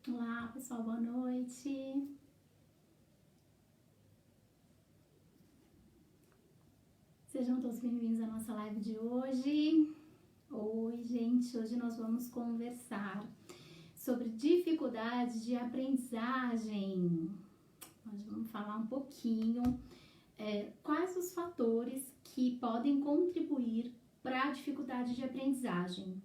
Olá, pessoal, boa noite. Sejam todos bem-vindos à nossa live de hoje. Oi, gente, hoje nós vamos conversar sobre dificuldades de aprendizagem. Nós vamos falar um pouquinho quais os fatores que podem contribuir para a dificuldade de aprendizagem.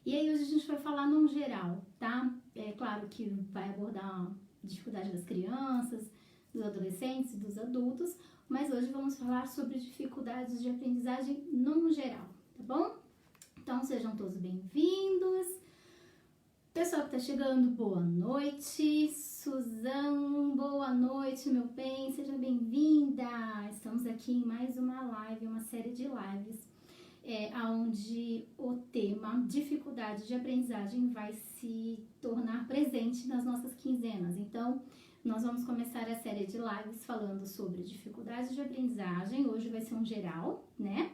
E aí hoje a gente vai falar num geral, tá? É claro que vai abordar a dificuldade das crianças, dos adolescentes e dos adultos, mas hoje vamos falar sobre dificuldades de aprendizagem num geral, tá bom? Então sejam todos bem-vindos. Pessoal que tá chegando, boa noite. Suzan, boa noite, meu bem, seja bem-vinda. Estamos aqui em mais uma live, uma série de lives, onde o tema dificuldade de aprendizagem vai se tornar presente nas nossas quinzenas. Então, nós vamos começar a série de lives falando sobre dificuldades de aprendizagem. Hoje vai ser um geral, né?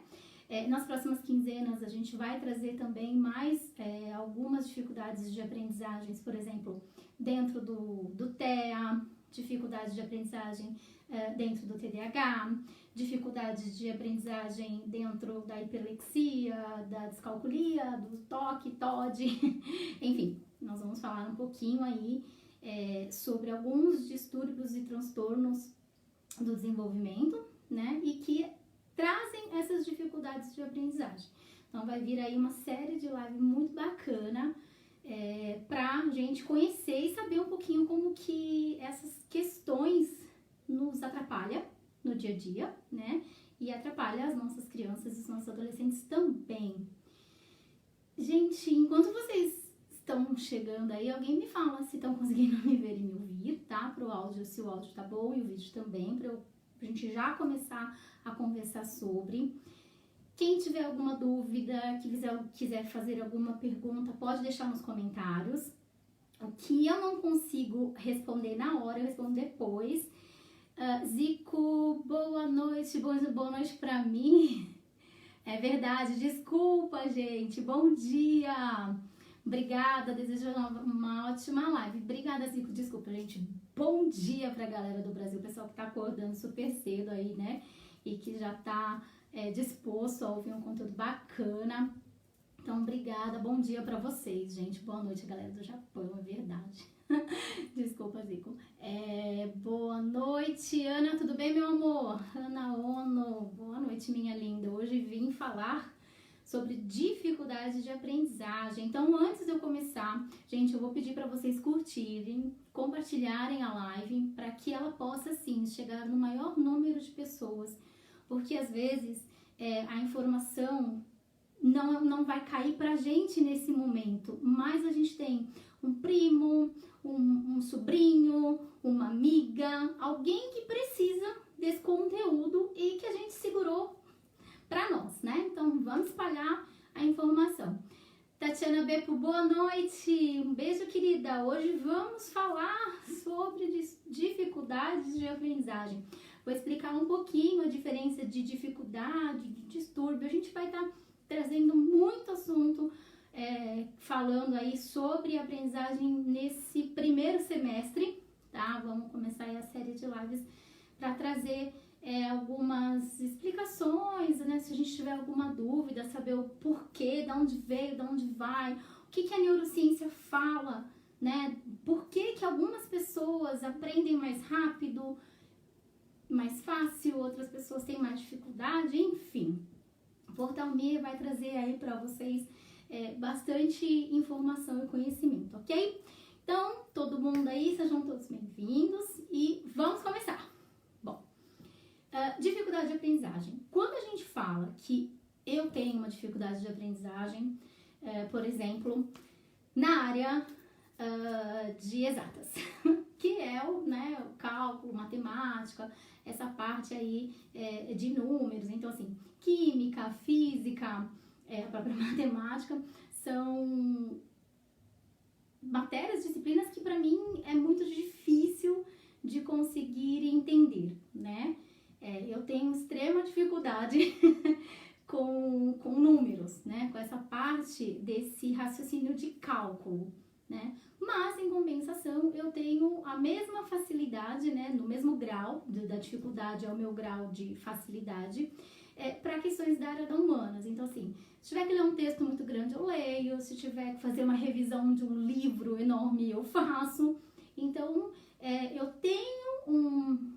Nas próximas quinzenas a gente vai trazer também mais algumas dificuldades de aprendizagens, por exemplo, dentro do TEA, dificuldades de aprendizagem dentro do TDAH, dificuldades de aprendizagem dentro da hiperlexia, da descalculia, do TOC, TOD, enfim, nós vamos falar um pouquinho aí sobre alguns distúrbios e transtornos do desenvolvimento, né, e que trazem essas dificuldades de aprendizagem. Então vai vir aí uma série de lives muito bacana pra gente conhecer e saber um pouquinho como que essas questões nos atrapalham no dia a dia, né? E atrapalha as nossas crianças e os nossos adolescentes também. Gente, enquanto vocês estão chegando aí, alguém me fala se estão conseguindo me ver e me ouvir, tá? Pro áudio, se o áudio tá bom e o vídeo também, pra gente já começar a conversar sobre. Quem tiver alguma dúvida, quiser fazer alguma pergunta, pode deixar nos comentários. O que eu não consigo responder na hora, eu respondo depois. Zico, boa noite pra mim. É verdade, desculpa, gente. Bom dia. Obrigada, desejo uma ótima live. Obrigada, Zico. Desculpa, gente. Bom dia pra galera do Brasil, pessoal que tá acordando super cedo aí, né? E que já tá disposto a ouvir um conteúdo bacana. Então, obrigada. Bom dia pra vocês, gente. Boa noite, galera do Japão, é verdade. Desculpa, Zico. Boa noite, Ana. Tudo bem, meu amor? Ana Ono. Boa noite, minha linda. Hoje vim falar sobre dificuldades de aprendizagem. Então, antes de eu começar, gente, eu vou pedir para vocês curtirem, compartilharem a live, para que ela possa, sim, chegar no maior número de pessoas, porque às vezes a informação não vai cair pra gente nesse momento, mas a gente tem um primo, um sobrinho, uma amiga, alguém que precisa desse conteúdo e que a gente segurou para nós, né? Então, vamos espalhar a informação. Tatiana Bepo, boa noite. Um beijo, querida. Hoje vamos falar sobre dificuldades de aprendizagem. Vou explicar um pouquinho a diferença de dificuldade, de distúrbio. A gente vai estar trazendo muito assunto, falando aí sobre aprendizagem nesse primeiro semestre, tá? Vamos começar aí a série de lives para trazer algumas explicações, né? Se a gente tiver alguma dúvida, saber o porquê, de onde veio, de onde vai, o que a neurociência fala, né? Por que algumas pessoas aprendem mais rápido, mais fácil, outras pessoas têm mais dificuldade, enfim. O Portal Mir vai trazer aí para vocês bastante informação e conhecimento, ok? Então, todo mundo aí, sejam todos bem-vindos e vamos começar. Dificuldade de aprendizagem. Quando a gente fala que eu tenho uma dificuldade de aprendizagem, por exemplo, na área de exatas, que é o cálculo, matemática, essa parte aí de números, então assim, química, física, a própria matemática, são matérias, disciplinas que para mim é muito difícil de conseguir entender, né? Eu tenho extrema dificuldade com números, né? Com essa parte desse raciocínio de cálculo, né? Mas, em compensação, a mesma facilidade, né, no mesmo grau da dificuldade ao meu grau de facilidade para questões da área da humanas. Então, assim, se tiver que ler um texto muito grande, eu leio. Se tiver que fazer uma revisão de um livro enorme, eu faço. Então, eu tenho um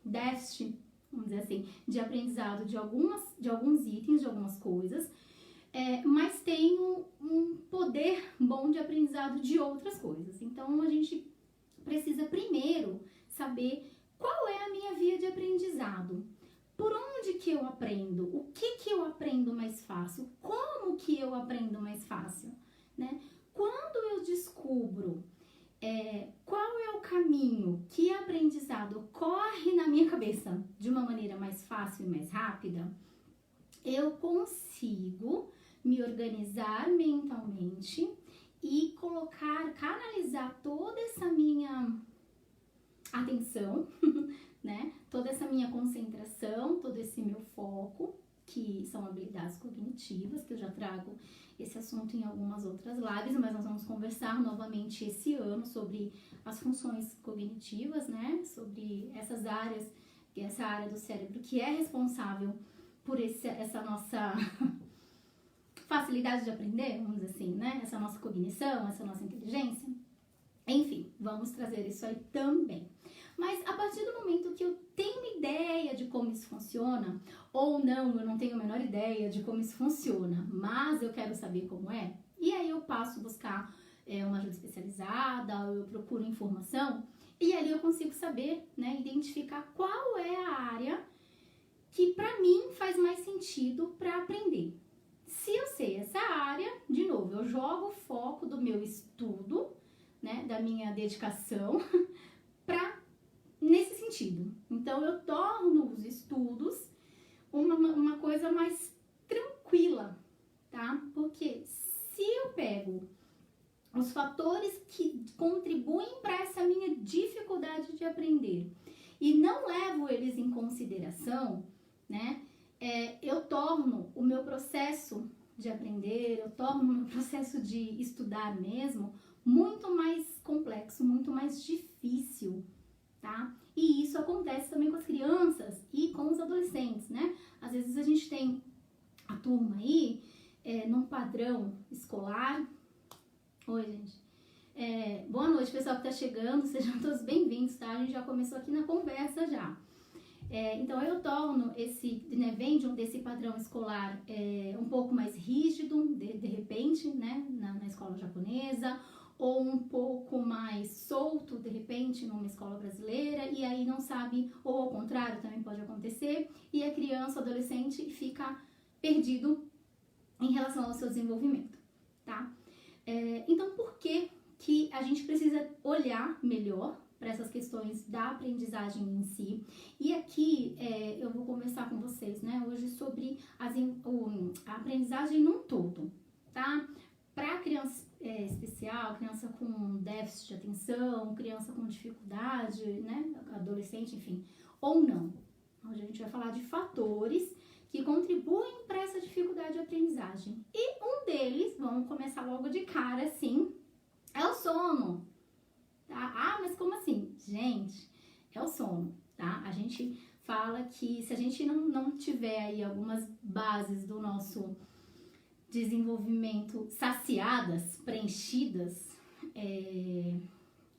déficit, vamos dizer assim, de aprendizado de alguns itens, de algumas coisas, mas tenho um poder bom de aprendizado de outras coisas. Então, a gente precisa primeiro saber qual é a minha via de aprendizado. Por onde que eu aprendo? O que eu aprendo mais fácil? Como que eu aprendo mais fácil? Né? Quando eu descubro qual é o caminho que aprendizado ocorre na minha cabeça de uma maneira mais fácil e mais rápida, eu consigo me organizar mentalmente e canalizar toda essa minha atenção, né? Toda essa minha concentração, todo esse meu foco, que são habilidades cognitivas, que eu já trago esse assunto em algumas outras lives, mas nós vamos conversar novamente esse ano sobre as funções cognitivas, né? Sobre essas áreas, essa área do cérebro que é responsável por essa nossa facilidade de aprender, vamos dizer assim, né? Essa nossa cognição, essa nossa inteligência. Enfim, vamos trazer isso aí também. Mas a partir do momento que eu tenho ideia de como isso funciona, ou não, eu não tenho a menor ideia de como isso funciona, mas eu quero saber como é, e aí eu passo a buscar uma ajuda especializada, ou eu procuro informação, e ali eu consigo saber, né, identificar qual é a área que para mim faz mais sentido para aprender. Se eu sei essa área, de novo, eu jogo o foco do meu estudo, né, da minha dedicação, nesse sentido. Então, eu torno os estudos uma coisa mais tranquila, tá? Porque se eu pego os fatores que contribuem para essa minha dificuldade de aprender e não levo eles em consideração, né? Eu torno o meu processo de aprender, eu torno o meu processo de estudar mesmo muito mais complexo, muito mais difícil, tá? E isso acontece também com as crianças e com os adolescentes, né? Às vezes a gente tem a turma aí num padrão escolar. Oi, gente. Boa noite, pessoal que tá chegando, sejam todos bem-vindos, tá? A gente já começou aqui na conversa já. Então, eu torno vem desse padrão escolar um pouco mais rígido, de repente, né, na escola japonesa, ou um pouco mais solto, de repente, numa escola brasileira, e aí não sabe, ou ao contrário, também pode acontecer, e a criança, o adolescente, fica perdido em relação ao seu desenvolvimento, tá? Então, por que a gente precisa olhar melhor para essas questões da aprendizagem em si? E aqui eu vou conversar com vocês, né, hoje sobre a aprendizagem num todo, tá? Para criança especial, criança com déficit de atenção, criança com dificuldade, né, adolescente, enfim, ou não. Hoje a gente vai falar de fatores que contribuem para essa dificuldade de aprendizagem. E um deles, vamos começar logo de cara, assim, é o sono. Tá? Ah, mas como assim? Gente, é o sono, tá? A gente fala que se a gente não tiver aí algumas bases do nosso desenvolvimento saciadas, preenchidas,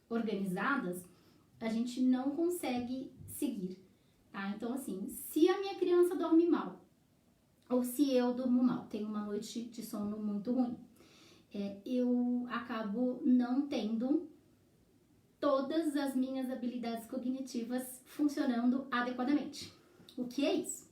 organizadas, a gente não consegue seguir, tá? Então, assim, se a minha criança dorme mal, ou se eu durmo mal, tenho uma noite de sono muito ruim, eu acabo não tendo todas as minhas habilidades cognitivas funcionando adequadamente. O que é isso?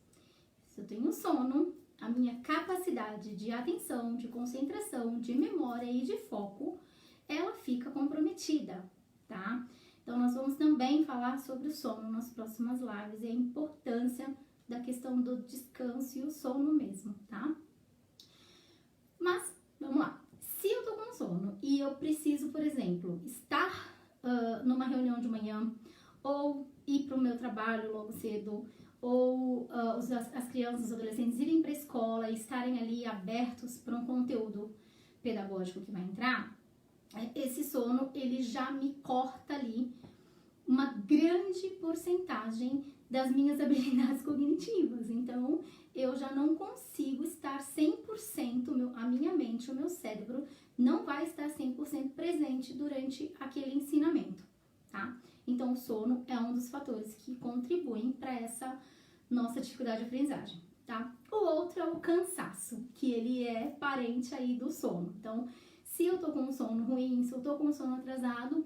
Se eu tenho sono, a minha capacidade de atenção, de concentração, de memória e de foco, ela fica comprometida, tá? Então, nós vamos também falar sobre o sono nas próximas lives e a importância da questão do descanso e o sono mesmo, tá? Mas, vamos lá. Se eu tô com sono e eu preciso, por exemplo, estar numa reunião de manhã ou ir para o meu trabalho logo cedo, ou as crianças, os adolescentes irem para a escola e estarem ali abertos para um conteúdo pedagógico que vai entrar, esse sono ele já me corta ali grande porcentagem das minhas habilidades cognitivas. Então, eu já não consigo estar 100%, a minha mente, o meu cérebro, não vai estar 100% presente durante aquele ensinamento, tá? Então, o sono é um dos fatores que contribuem para essa nossa dificuldade de aprendizagem, tá? O outro é o cansaço, que ele é parente aí do sono. Então, se eu tô com um sono ruim, se eu tô com um sono atrasado,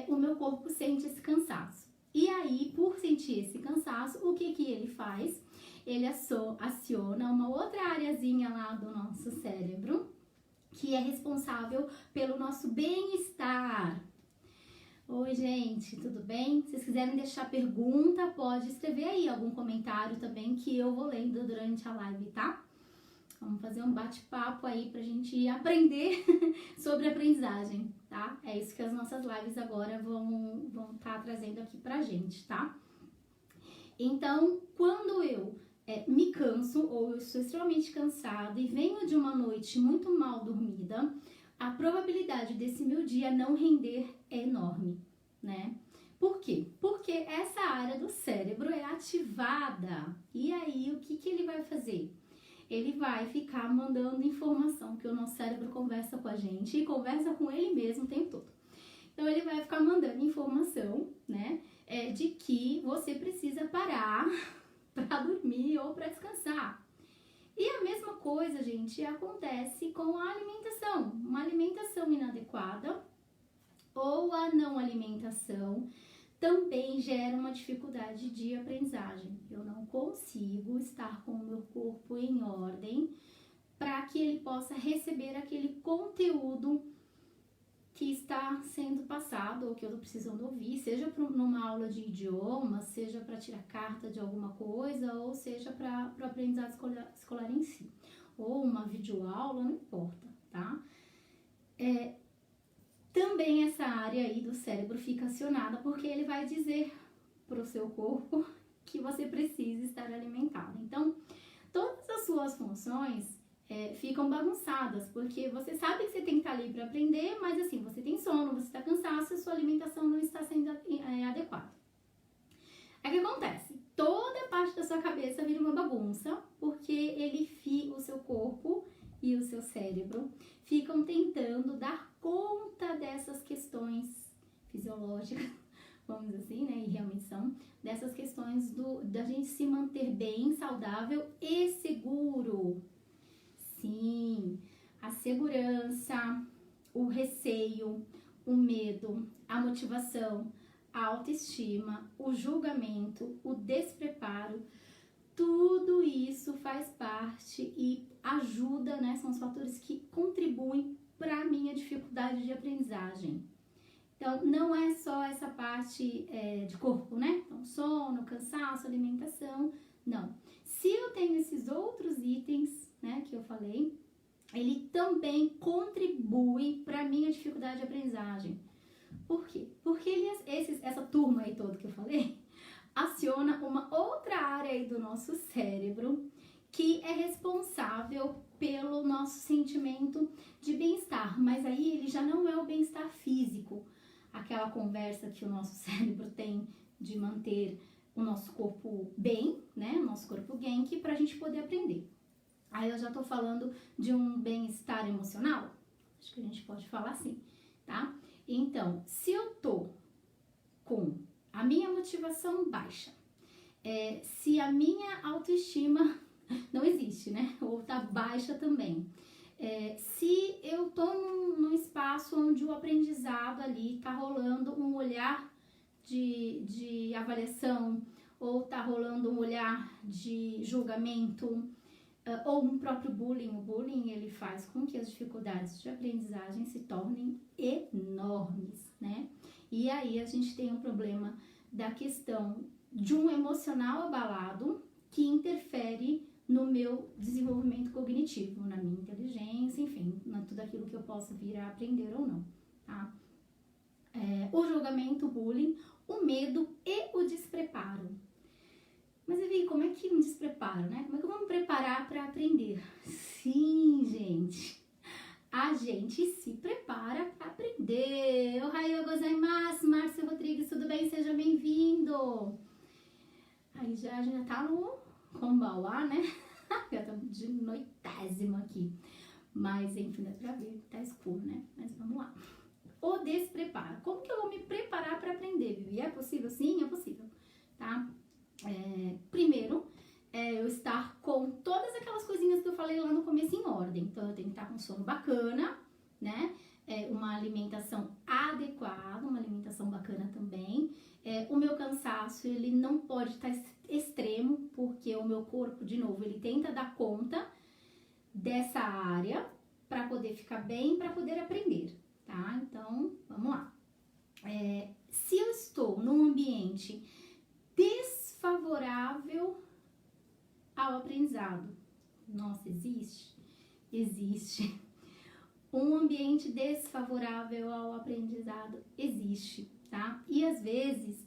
o meu corpo sente esse cansaço. E aí, por sentir esse cansaço, o que ele faz? Ele aciona uma outra areazinha lá do nosso cérebro, que é responsável pelo nosso bem-estar. Oi, gente, tudo bem? Se vocês quiserem deixar pergunta, pode escrever aí algum comentário também que eu vou lendo durante a live, tá? Vamos fazer um bate-papo aí pra gente aprender sobre aprendizagem, tá? É isso que as nossas lives agora vão estar trazendo aqui pra gente, tá? Então, quando eu me canso ou eu estou extremamente cansada e venho de uma noite muito mal dormida, a probabilidade desse meu dia não render é enorme, né? Por quê? Porque essa área do cérebro é ativada. E aí, o que ele vai fazer? Ele vai ficar mandando informação, que o nosso cérebro conversa com a gente e conversa com ele mesmo o tempo todo. Então, ele vai ficar mandando informação, né, de que você precisa parar para dormir ou para descansar. E a mesma coisa, gente, acontece com a alimentação. Uma alimentação inadequada ou a não alimentação também gera uma dificuldade de aprendizagem. Eu não consigo estar com o meu corpo em ordem para que ele possa receber aquele conteúdo que está sendo passado ou que eu estou precisando ouvir, seja numa aula de idioma, seja para tirar carta de alguma coisa, ou seja para o aprendizado escolar em si, ou uma videoaula, não importa, tá? Também essa área aí do cérebro fica acionada porque ele vai dizer para o seu corpo que você precisa estar alimentado. Então, todas as suas funções ficam bagunçadas, porque você sabe que você tem que estar ali para aprender, mas assim, você tem sono, você está cansado, a sua alimentação não está sendo adequada. Aí o que acontece? Toda parte da sua cabeça vira uma bagunça, porque o seu corpo e o seu cérebro ficam tentando dar conta dessas questões fisiológicas, vamos dizer assim, né, e realmente são, dessas questões da gente se manter bem, saudável e seguro. Sim, a segurança, o receio, o medo, a motivação, a autoestima, o julgamento, o despreparo, tudo isso faz parte e ajuda, né? São os fatores que contribuem para a minha dificuldade de aprendizagem. Então, não é só essa parte de corpo, né? Então, sono, cansaço, alimentação, não. Se eu tenho esses outros itens, né, que eu falei, ele também contribui para a minha dificuldade de aprendizagem. Por quê? Porque essa turma aí toda que eu falei, aciona uma outra área aí do nosso cérebro que é responsável pelo nosso sentimento de bem-estar, mas aí ele já não é o bem-estar físico, aquela conversa que o nosso cérebro tem de manter o nosso corpo bem, né, o nosso corpo genki, pra gente poder aprender. Aí eu já tô falando de um bem-estar emocional, acho que a gente pode falar assim, tá? Então, se eu tô com a minha motivação baixa, se a minha autoestima não existe, né? Ou tá baixa também. Se eu tô num espaço onde o aprendizado ali tá rolando um olhar de avaliação, ou tá rolando um olhar de julgamento, ou um próprio bullying. O bullying, ele faz com que as dificuldades de aprendizagem se tornem enormes, né? E aí a gente tem um problema da questão de um emocional abalado que interfere no meu desenvolvimento cognitivo, na minha inteligência, enfim, tudo aquilo que eu posso vir a aprender ou não, tá? O julgamento, o bullying, o medo e o despreparo. Mas, Evi, como é que um despreparo, né? Como é que eu vou me preparar para aprender? Sim, gente, a gente se prepara para aprender. Ohayou gozaimasu, Márcia Rodrigues, tudo bem? Seja bem-vindo. Aí já, a gente já tá no Combauá, né? Já estamos de noitésimo aqui. Mas, enfim, dá pra ver que tá escuro, né? Mas vamos lá. O despreparo. Como que eu vou me preparar para aprender, Vivi? É possível? Sim, é possível, tá? Primeiro, eu estar com todas aquelas coisinhas que eu falei lá no começo em ordem. Então, eu tenho que estar com sono bacana, né? Uma alimentação adequada, uma alimentação bacana também. O meu cansaço, ele não pode estar extremo, porque o meu corpo, de novo, ele tenta dar conta dessa área para poder ficar bem, para poder aprender, tá? Então, vamos lá. Se eu estou num ambiente desfavorável ao aprendizado, nossa, existe? Existe. Um ambiente desfavorável ao aprendizado existe, tá? E às vezes,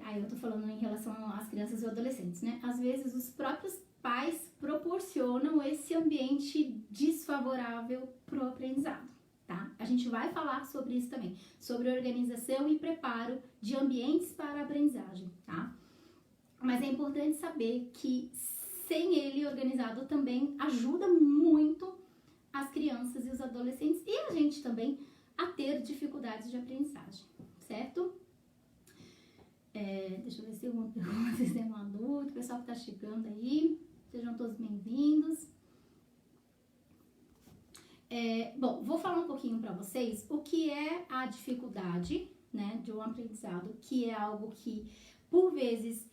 aí eu tô falando em relação às crianças e adolescentes, né? Às vezes os próprios pais proporcionam esse ambiente desfavorável pro aprendizado, tá? A gente vai falar sobre isso também, sobre organização e preparo de ambientes para a aprendizagem, tá? Mas é importante saber que sem ele organizado também ajuda muito as crianças e os adolescentes e a gente também a ter dificuldades de aprendizagem, certo? Deixa eu ver se alguma pergunta, se tem uma dúvida, o pessoal que tá chegando aí, sejam todos bem-vindos. Bom, vou falar um pouquinho para vocês o que é a dificuldade, né, de um aprendizado, que é algo que, por vezes,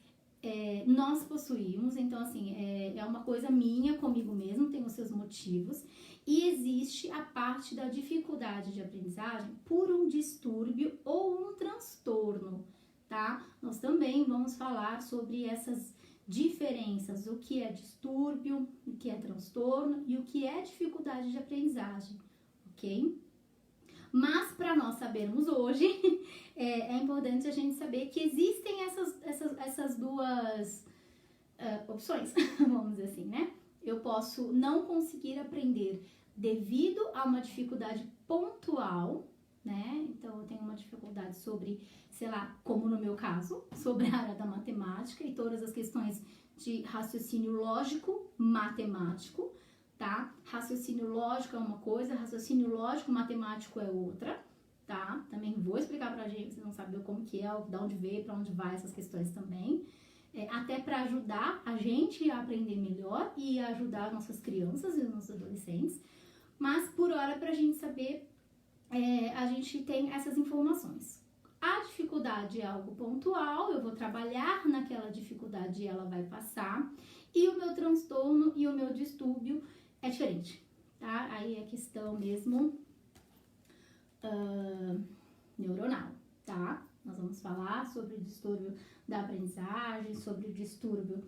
nós possuímos, então, assim, é uma coisa minha comigo mesmo, tem os seus motivos, e existe a parte da dificuldade de aprendizagem por um distúrbio ou um transtorno, tá? Nós também vamos falar sobre essas diferenças, o que é distúrbio, o que é transtorno e o que é dificuldade de aprendizagem, ok? Mas para nós sabermos hoje, é importante a gente saber que existem essas duas opções, vamos dizer assim, né? Eu posso não conseguir aprender devido a uma dificuldade pontual, né? Então, eu tenho uma dificuldade sobre, sei lá, como no meu caso, sobre a área da matemática e todas as questões de raciocínio lógico, matemático, tá? Raciocínio lógico é uma coisa, raciocínio lógico matemático é outra, tá? Também vou explicar pra gente, vocês vão saber como que é, de onde veio, pra onde vai essas questões também. Até para ajudar a gente a aprender melhor e ajudar nossas crianças e nossos adolescentes. Mas, por hora, pra gente saber, a gente tem essas informações. A dificuldade é algo pontual, eu vou trabalhar naquela dificuldade e ela vai passar. E o meu transtorno e o meu distúrbio é diferente, tá? Aí é questão mesmo neuronal, tá? Nós vamos falar sobre o distúrbio da aprendizagem, sobre o distúrbio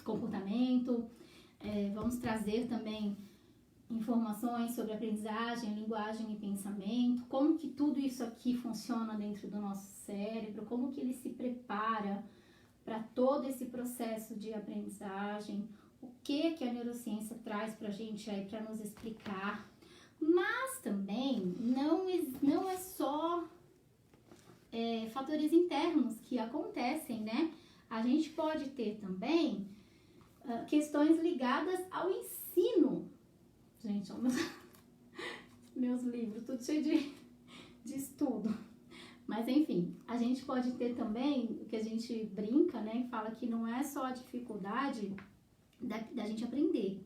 comportamento, vamos trazer também informações sobre aprendizagem, linguagem e pensamento, como que tudo isso aqui funciona dentro do nosso cérebro, como que ele se prepara para todo esse processo de aprendizagem, o que a neurociência traz para a gente aí para nos explicar. Mas também não é só fatores internos que acontecem, né? A gente pode ter também questões ligadas ao ensino. Gente, olha meus livros, tudo cheio de estudo. Mas enfim, a gente pode ter também, o que a gente brinca, né? Fala que não é só a dificuldade da gente aprender,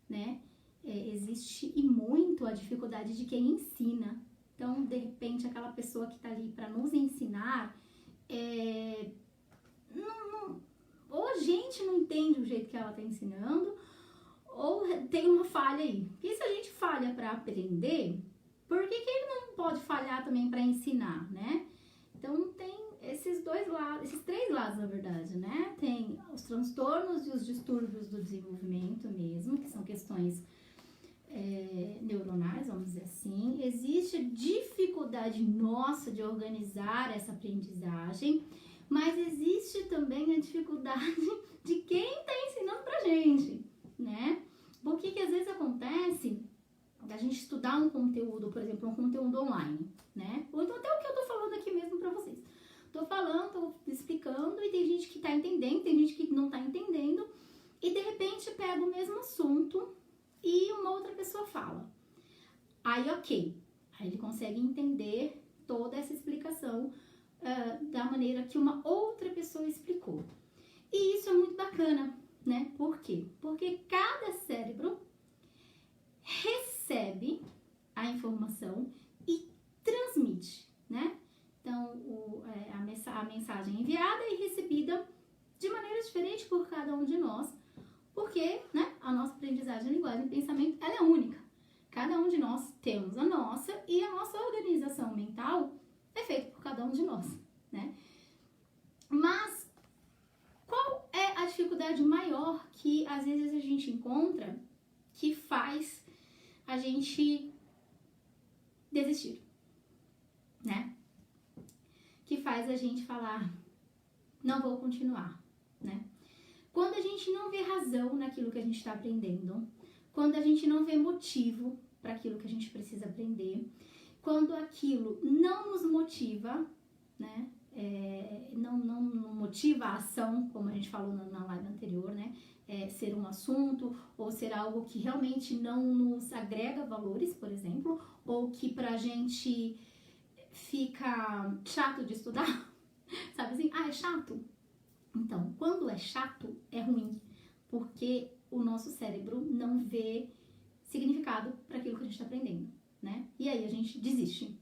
né? Existe e muito a dificuldade de quem ensina. Então, de repente, aquela pessoa que tá ali para nos ensinar, ou a gente não entende o jeito que ela tá ensinando, ou tem uma falha aí. E se a gente falha para aprender, por que ele não pode falhar também para ensinar, né? Então, tem esses dois lados, esses três lados, na verdade, né? Tem os transtornos e os distúrbios do desenvolvimento mesmo, que são questões neuronais, vamos dizer assim. Existe dificuldade nossa de organizar essa aprendizagem, mas existe também a dificuldade de quem está ensinando pra gente, né? Porque que às vezes acontece, da gente estudar um conteúdo, por exemplo, um conteúdo online, né? Ou então até o que eu tô falando aqui mesmo pra vocês. Tô falando, tô explicando e tem gente que tá entendendo, tem gente que não tá entendendo e de repente pega o mesmo assunto e uma outra pessoa fala. Aí, ok. Aí ele consegue entender toda essa explicação da maneira que uma outra pessoa explicou. E isso é muito bacana, né? Por quê? Porque cada cérebro recebe a informação e transmite, né? Então, a mensagem enviada e recebida de maneira diferente por cada um de nós, porque, né, a nossa aprendizagem, a linguagem, o pensamento, ela é única. Cada um de nós temos a nossa e a nossa organização mental é feita por cada um de nós, né? Mas qual é a dificuldade maior que às vezes a gente encontra que faz a gente desistir, né? Que faz a gente falar, não vou continuar, né? Quando a gente não vê razão naquilo que a gente está aprendendo, quando a gente não vê motivo para aquilo que a gente precisa aprender, quando aquilo não nos motiva, né? Não motiva a ação, como a gente falou na live anterior, né? Ser um assunto ou ser algo que realmente não nos agrega valores, por exemplo, ou que pra gente fica chato de estudar, sabe assim? Ah, é chato? Então, quando é chato, é ruim, porque o nosso cérebro não vê significado para aquilo que a gente está aprendendo, né? E aí a gente desiste.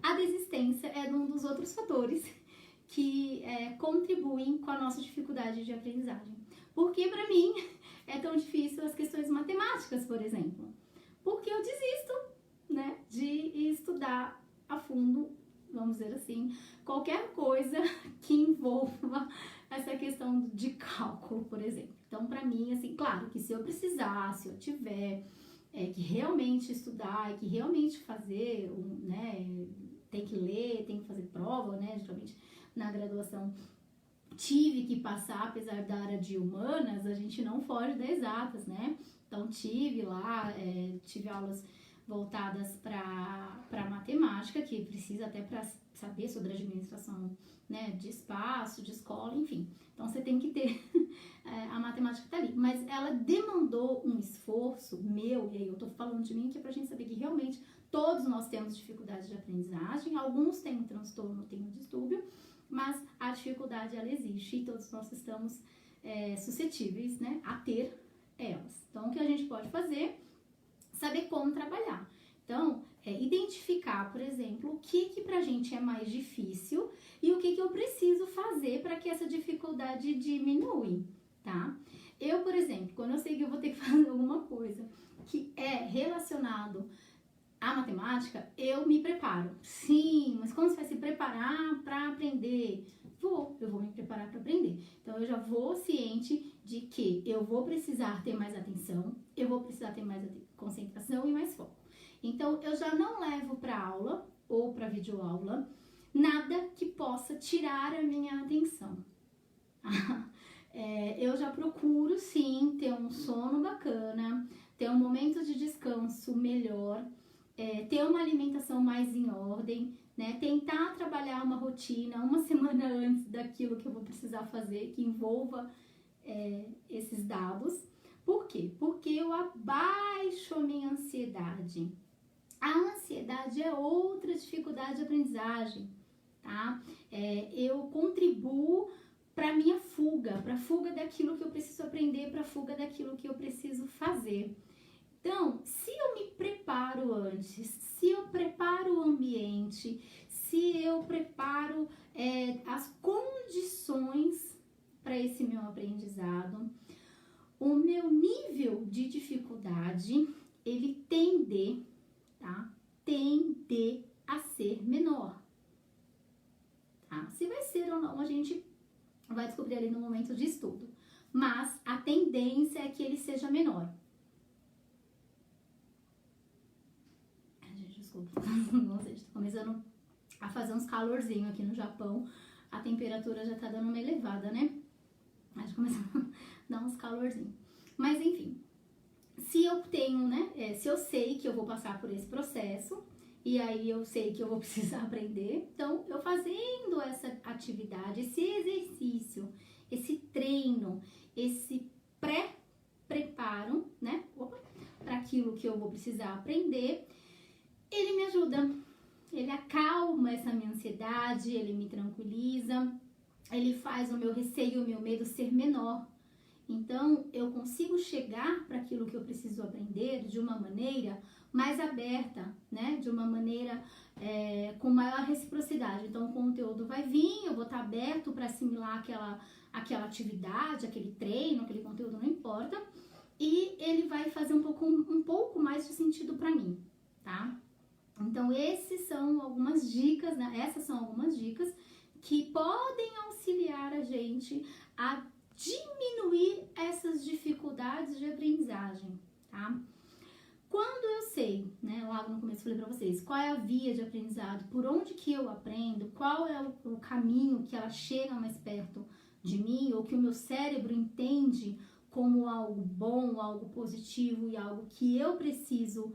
A desistência é um dos outros fatores que contribuem com a nossa dificuldade de aprendizagem. Porque para mim é tão difícil as questões matemáticas, por exemplo. Porque eu desisto, né, de estudar a fundo, vamos dizer assim, qualquer coisa que envolva essa questão de cálculo, por exemplo. Então, para mim, assim, claro que se eu precisar, se eu tiver que realmente estudar, que realmente fazer, né, tem que ler, tem que fazer prova, né, geralmente na graduação tive que passar, apesar da área de humanas, a gente não foge das exatas, né? Então tive lá, tive aulas voltadas para matemática, que precisa até para saber sobre a administração, né, de espaço, de escola, enfim. Então você tem que ter a matemática tá ali, mas ela demandou um esforço meu, e aí eu tô falando de mim que é pra gente saber que realmente todos nós temos dificuldade de aprendizagem, alguns têm um transtorno, têm um distúrbio, mas a dificuldade ela existe e todos nós estamos suscetíveis, né, a ter elas. Então o que a gente pode fazer? Saber como trabalhar. Então, identificar, por exemplo, o que pra gente é mais difícil e o que eu preciso fazer para que essa dificuldade diminua, tá? Eu, por exemplo, quando eu sei que eu vou ter que fazer alguma coisa que é relacionado à matemática, eu me preparo. Sim, mas como você vai se preparar para aprender? Eu vou me preparar para aprender. Então, eu já vou ciente de que eu vou precisar ter mais atenção, eu vou precisar ter mais concentração e mais foco. Então, eu já não levo para aula ou para videoaula nada que possa tirar a minha atenção. Eu já procuro, sim, ter um sono bacana, ter um momento de descanso melhor, ter uma alimentação mais em ordem, né? Tentar trabalhar uma rotina uma semana antes daquilo que eu vou precisar fazer, que envolva esses dados. Por quê? Porque eu abaixo a minha ansiedade. A ansiedade é outra dificuldade de aprendizagem, tá? Eu contribuo para minha fuga, para a fuga daquilo que eu preciso aprender, para a fuga daquilo que eu preciso fazer. Então, se eu me preparo antes, se eu preparo o ambiente, se eu preparo as condições para esse meu aprendizado, o meu nível de dificuldade, ele tende a ser menor. Tá? Se vai ser ou não, a gente vai descobrir ali no momento de estudo. Mas a tendência é que ele seja menor. Gente, desculpa. Nossa, a gente tá começando a fazer uns calorzinhos aqui no Japão. A temperatura já tá dando uma elevada, né? A gente começando a dar uns calorzinhos. Mas enfim, se eu tenho, né, se eu sei que eu vou passar por esse processo, e aí eu sei que eu vou precisar aprender, então eu fazendo essa atividade, esse exercício, esse treino, esse pré-preparo, né, para aquilo que eu vou precisar aprender, ele me ajuda, ele acalma essa minha ansiedade, ele me tranquiliza, ele faz o meu receio, o meu medo ser menor. Então, eu consigo chegar para aquilo que eu preciso aprender de uma maneira mais aberta, né? De uma maneira com maior reciprocidade. Então, o conteúdo vai vir, eu vou estar aberto para assimilar aquela atividade, aquele treino, aquele conteúdo, não importa. E ele vai fazer um pouco mais de sentido para mim, tá? Então, essas são algumas dicas, né? Essas são algumas dicas que podem auxiliar a gente a diminuir essas dificuldades de aprendizagem, tá? Quando eu sei, né, logo no começo eu falei pra vocês, qual é a via de aprendizado, por onde que eu aprendo, qual é o caminho que ela chega mais perto de mim, ou que o meu cérebro entende como algo bom, algo positivo e algo que eu preciso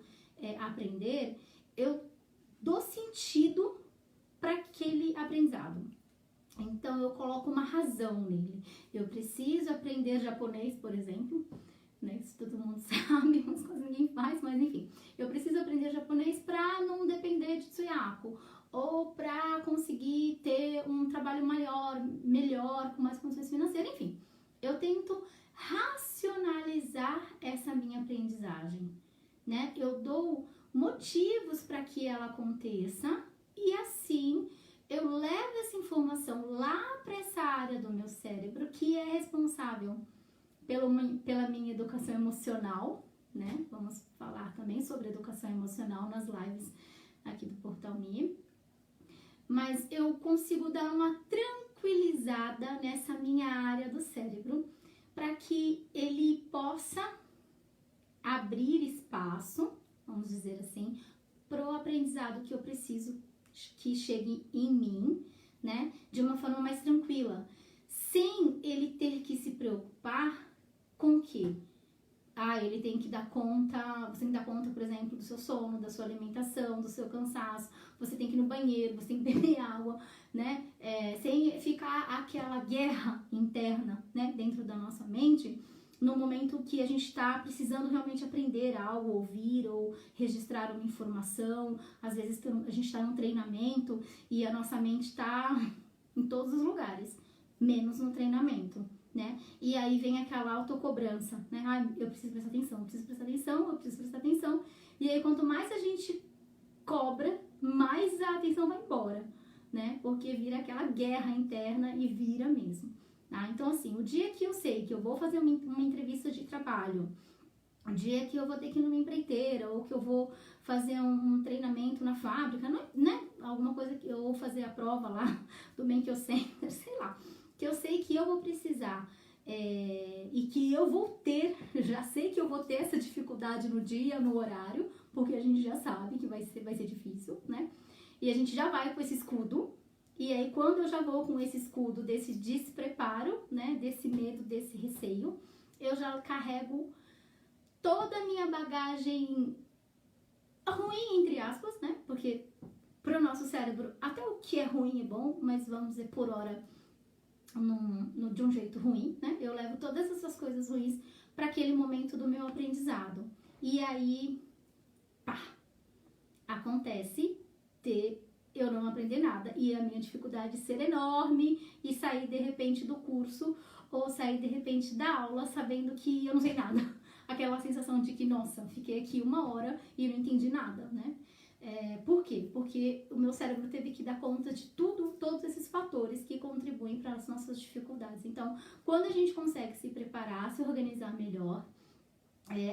aprender, eu dou sentido para aquele aprendizado. Então, eu coloco uma razão nele. Eu preciso aprender japonês, por exemplo, né? Isso todo mundo sabe, mas quase ninguém faz, mas enfim. Eu preciso aprender japonês para não depender de Tsuyaku, ou para conseguir ter um trabalho melhor, com mais condições financeiras, enfim. Eu tento racionalizar essa minha aprendizagem, né? Eu dou motivos para que ela aconteça e assim eu levo essa informação lá para essa área do meu cérebro que é responsável pela minha educação emocional, né? Vamos falar também sobre educação emocional nas lives aqui do Portal Me. Mas eu consigo dar uma tranquilizada nessa minha área do cérebro para que ele possa abrir espaço, vamos dizer assim, para o aprendizado que eu preciso que chegue em mim, né, de uma forma mais tranquila, sem ele ter que se preocupar com o quê? Ele tem que dar conta, você tem que dar conta, por exemplo, do seu sono, da sua alimentação, do seu cansaço, você tem que ir no banheiro, você tem que beber água, né, sem ficar aquela guerra interna, né, dentro da nossa mente, no momento que a gente está precisando realmente aprender algo, ouvir ou registrar uma informação. Às vezes a gente está num treinamento e a nossa mente está em todos os lugares, menos no treinamento, né? E aí vem aquela autocobrança, né? Eu preciso prestar atenção, eu preciso prestar atenção, eu preciso prestar atenção. E aí quanto mais a gente cobra, mais a atenção vai embora, né? Porque vira aquela guerra interna e vira mesmo. Então, assim, o dia que eu sei que eu vou fazer uma entrevista de trabalho, o dia que eu vou ter que ir numa empreiteira, ou que eu vou fazer um treinamento na fábrica, né? Alguma coisa que eu vou fazer a prova lá do Menkyo Center, sei lá, que eu sei que eu vou precisar e que eu vou ter, já sei que eu vou ter essa dificuldade no dia, no horário, porque a gente já sabe que vai ser difícil, né? E a gente já vai com esse escudo. E aí, quando eu já vou com esse escudo desse despreparo, né, desse medo, desse receio, eu já carrego toda a minha bagagem ruim, entre aspas, né, porque para o nosso cérebro, até o que é ruim é bom, mas vamos dizer, por hora, de um jeito ruim, né, eu levo todas essas coisas ruins para aquele momento do meu aprendizado. E aí, pá, acontece eu não aprender nada e a minha dificuldade ser enorme e sair de repente do curso ou sair de repente da aula sabendo que eu não sei nada. Aquela sensação de que, nossa, fiquei aqui 1 hora e não entendi nada, né? Por quê? Porque o meu cérebro teve que dar conta de todos esses fatores que contribuem para as nossas dificuldades. Então, quando a gente consegue se preparar, se organizar melhor,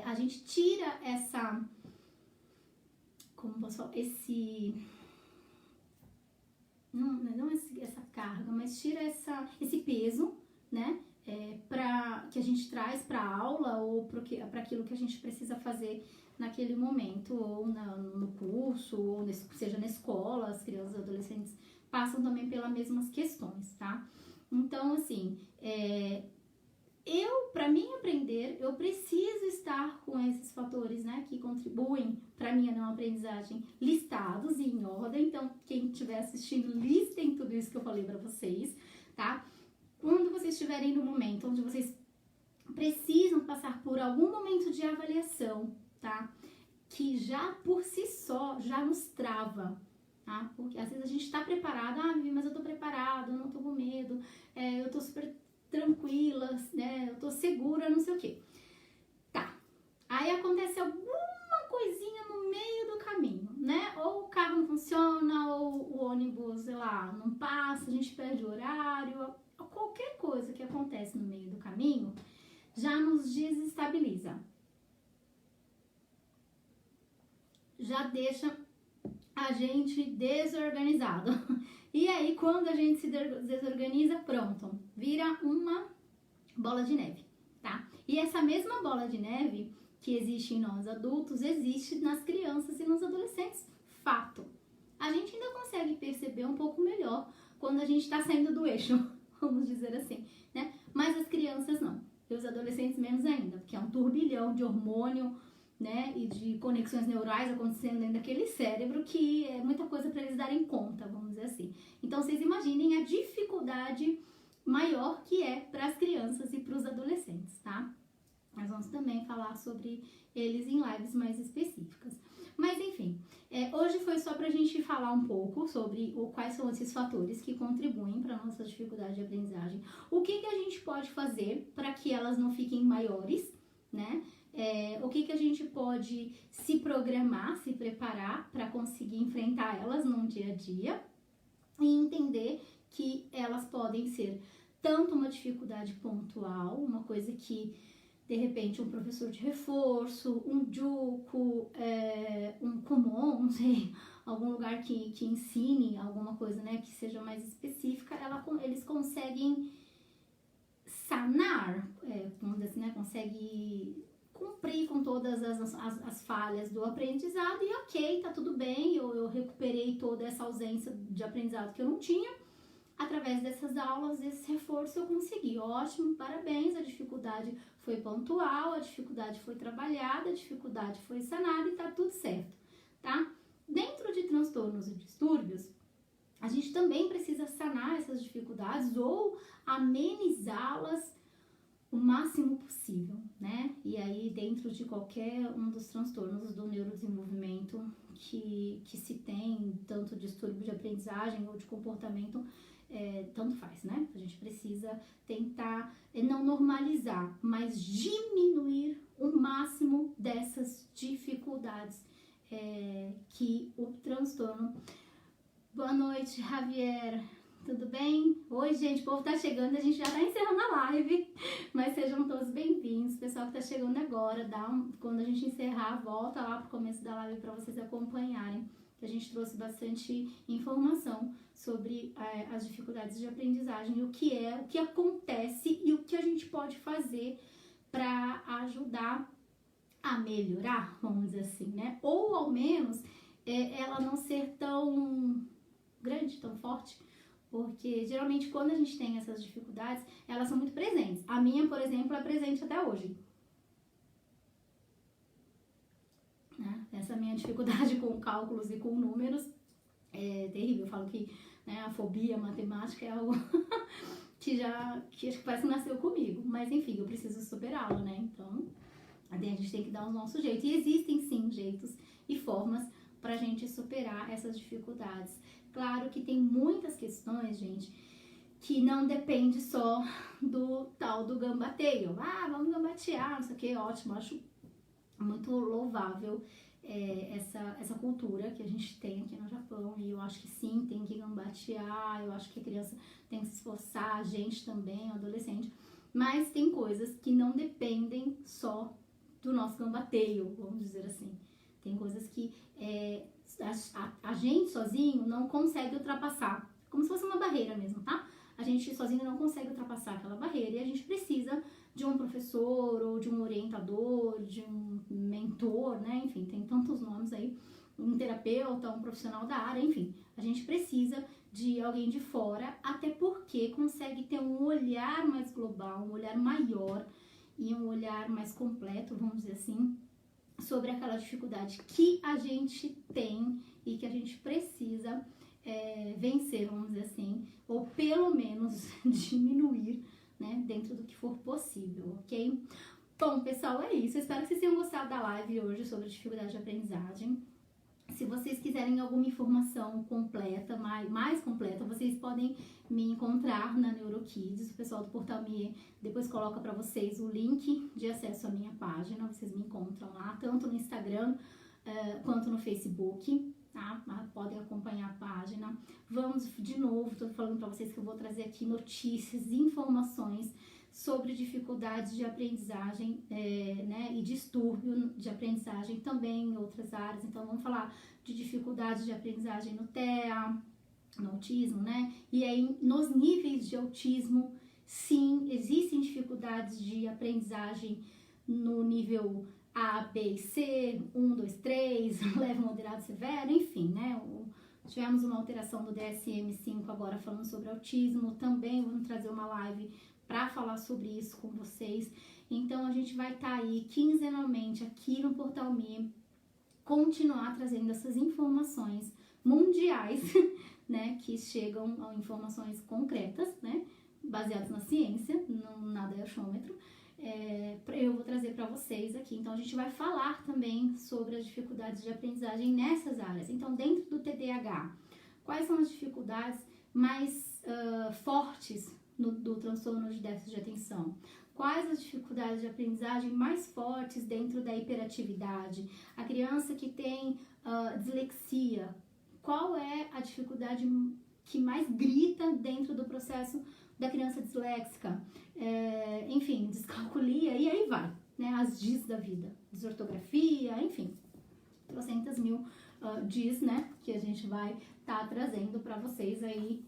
a gente tira essa... Como posso falar? Não essa carga, mas tira esse peso, né, que a gente traz para a aula ou para aquilo que a gente precisa fazer naquele momento, ou no curso, ou seja na escola. As crianças e adolescentes passam também pelas mesmas questões, tá? Então, assim, para mim aprender, eu preciso estar com esses fatores, né, que contribuem para minha não aprendizagem listados e em ordem. Então, quem estiver assistindo, listem tudo isso que eu falei para vocês, tá? Quando vocês estiverem no momento onde vocês precisam passar por algum momento de avaliação, tá? Que já por si só já nos trava, tá? Porque às vezes a gente tá preparado, Vivi, mas eu tô preparado, eu não tô com medo, eu tô super tranquila, né? Eu tô segura, não sei o quê. Tá. Aí acontece alguma coisinha no meio do caminho, né? Ou o carro não funciona, ou o ônibus, sei lá, não passa, a gente perde o horário, qualquer coisa que acontece no meio do caminho já nos desestabiliza. Já deixa a gente desorganizado. E aí, quando a gente se desorganiza, pronto, vira uma bola de neve, tá? E essa mesma bola de neve que existe em nós adultos, existe nas crianças e nos adolescentes. Fato. A gente ainda consegue perceber um pouco melhor quando a gente está saindo do eixo, vamos dizer assim, né? Mas as crianças não. E os adolescentes menos ainda, porque é um turbilhão de hormônio, né, e de conexões neurais acontecendo dentro daquele cérebro que é muita coisa para eles darem conta, vamos dizer assim. Então, vocês imaginem a dificuldade maior que é para as crianças e para os adolescentes, tá? Nós vamos também falar sobre eles em lives mais específicas. Mas, enfim, hoje foi só para a gente falar um pouco sobre quais são esses fatores que contribuem para a nossa dificuldade de aprendizagem. O que a gente pode fazer para que elas não fiquem maiores, né? O que a gente pode se programar, se preparar para conseguir enfrentar elas num dia a dia e entender que elas podem ser tanto uma dificuldade pontual, uma coisa que de repente um professor de reforço, um juco, um Kumon, não sei, algum lugar que ensine alguma coisa, né, que seja mais específica, eles conseguem sanar, vamos dizer assim, né, consegue cumprir com todas as falhas do aprendizado e ok, tá tudo bem, eu recuperei toda essa ausência de aprendizado que eu não tinha, através dessas aulas, desse reforço eu consegui, ótimo, parabéns, a dificuldade foi pontual, a dificuldade foi trabalhada, a dificuldade foi sanada e tá tudo certo, tá? Dentro de transtornos e distúrbios, a gente também precisa sanar essas dificuldades ou amenizá-las o máximo possível, né? E aí, dentro de qualquer um dos transtornos do neurodesenvolvimento que se tem, tanto distúrbio de aprendizagem ou de comportamento, tanto faz, né? A gente precisa tentar não normalizar, mas diminuir o máximo dessas dificuldades que o transtorno... Boa noite, Javier. Tudo bem? Oi, gente, o povo tá chegando, a gente já tá encerrando a live, mas sejam todos bem-vindos. Pessoal que tá chegando agora, quando a gente encerrar, volta lá pro começo da live para vocês acompanharem, que a gente trouxe bastante informação sobre as dificuldades de aprendizagem, o que acontece e o que a gente pode fazer para ajudar a melhorar, vamos dizer assim, né? Ou ao menos ela não ser tão grande, tão forte, porque geralmente quando a gente tem essas dificuldades, elas são muito presentes. A minha, por exemplo, é presente até hoje. Né? Essa minha dificuldade com cálculos e com números é terrível. Eu falo que, né, a fobia matemática é algo que acho que parece que nasceu comigo. Mas enfim, eu preciso superá-la, né? Então, a gente tem que dar o nosso jeito. E existem sim jeitos e formas pra gente superar essas dificuldades. Claro que tem muitas questões, gente, que não depende só do tal do gambateio. Vamos gambatear, não sei o que, ótimo, acho muito louvável essa cultura que a gente tem aqui no Japão, e eu acho que sim, tem que gambatear, eu acho que a criança tem que se esforçar, a gente também, o adolescente, mas tem coisas que não dependem só do nosso gambateio, vamos dizer assim. Tem coisas que a gente sozinho não consegue ultrapassar, como se fosse uma barreira mesmo, tá? A gente sozinho não consegue ultrapassar aquela barreira e a gente precisa de um professor ou de um orientador, de um mentor, né? Enfim, tem tantos nomes aí, um terapeuta, um profissional da área, enfim. A gente precisa de alguém de fora, até porque consegue ter um olhar mais global, um olhar maior e um olhar mais completo, vamos dizer assim, sobre aquela dificuldade que a gente tem e que a gente precisa vencer, vamos dizer assim, ou pelo menos diminuir, né, dentro do que for possível, ok? Bom, pessoal, é isso. Eu espero que vocês tenham gostado da live hoje sobre dificuldade de aprendizagem. Se vocês quiserem alguma informação completa, mais completa, vocês podem me encontrar na NeuroKids. O pessoal do Portal Me depois coloca para vocês o link de acesso à minha página. Vocês me encontram lá, tanto no Instagram quanto no Facebook, tá? Podem acompanhar a página. Vamos, de novo, tô falando para vocês que eu vou trazer aqui notícias, informações sobre dificuldades de aprendizagem, né, e distúrbio de aprendizagem também em outras áreas. Então, vamos falar de dificuldades de aprendizagem no TEA, no autismo, né? E aí, nos níveis de autismo, sim, existem dificuldades de aprendizagem no nível A, B e C, 1, 2, 3, leve, moderado, severo, enfim, né? Tivemos uma alteração do DSM-5 agora falando sobre autismo, também vamos trazer uma live para falar sobre isso com vocês. Então, a gente vai estar aí quinzenalmente aqui no Portal Me, continuar trazendo essas informações mundiais, né, que chegam a informações concretas, né, baseadas na ciência, não nada é achômetro. Eu vou trazer para vocês aqui. Então, a gente vai falar também sobre as dificuldades de aprendizagem nessas áreas. Então, dentro do TDAH, quais são as dificuldades mais fortes do transtorno de déficit de atenção? Quais as dificuldades de aprendizagem mais fortes dentro da hiperatividade? A criança que tem dislexia, qual é a dificuldade que mais grita dentro do processo da criança disléxica? Enfim, descalculia, e aí vai, né? As DIS da vida, desortografia, enfim, trocentas mil DIS, né? Que a gente vai estar trazendo para vocês aí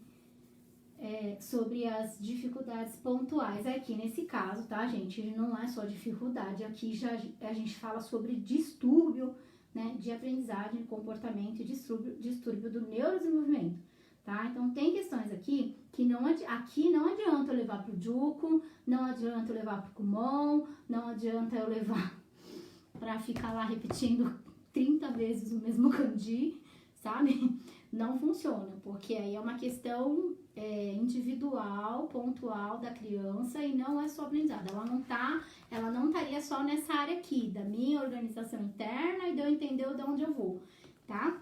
sobre as dificuldades pontuais aqui nesse caso, tá, gente? Não é só dificuldade, aqui já a gente fala sobre distúrbio, né, de aprendizagem, comportamento e distúrbio do neurodesenvolvimento, tá? Então, tem questões aqui que não adianta eu levar pro Juco, não adianta eu levar pro Kumon, não adianta eu levar pra ficar lá repetindo 30 vezes o mesmo kanji, sabe? Não funciona, porque aí é uma questão individual, pontual da criança e não é só aprendizado. Ela não estaria só nessa área aqui, da minha organização interna e de eu entender de onde eu vou, tá?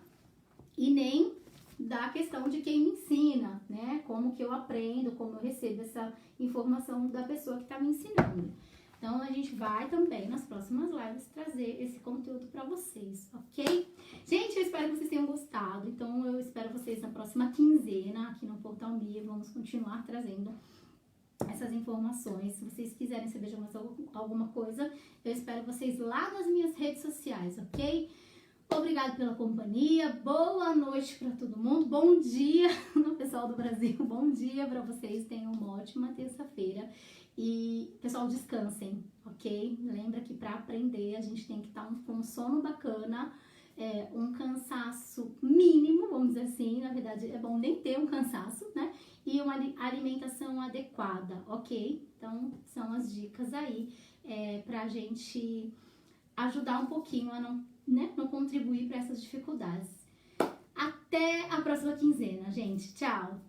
E nem da questão de quem me ensina, né? Como que eu aprendo, como eu recebo essa informação da pessoa que está me ensinando. Então, a gente vai também, nas próximas lives, trazer esse conteúdo para vocês, ok? Gente, eu espero que vocês tenham gostado. Então, eu espero vocês na próxima quinzena, aqui no Portal Me. Vamos continuar trazendo essas informações. Se vocês quiserem saber de alguma coisa, eu espero vocês lá nas minhas redes sociais, ok? Obrigada pela companhia, boa noite para todo mundo, bom dia no pessoal do Brasil, bom dia para vocês, tenham uma ótima terça-feira. E, pessoal, descansem, ok? Lembra que para aprender a gente tem que estar com um sono bacana, um cansaço mínimo, vamos dizer assim. Na verdade, é bom nem ter um cansaço, né? E uma alimentação adequada, ok? Então, são as dicas aí pra gente ajudar um pouquinho a não contribuir para essas dificuldades. Até a próxima quinzena, gente. Tchau!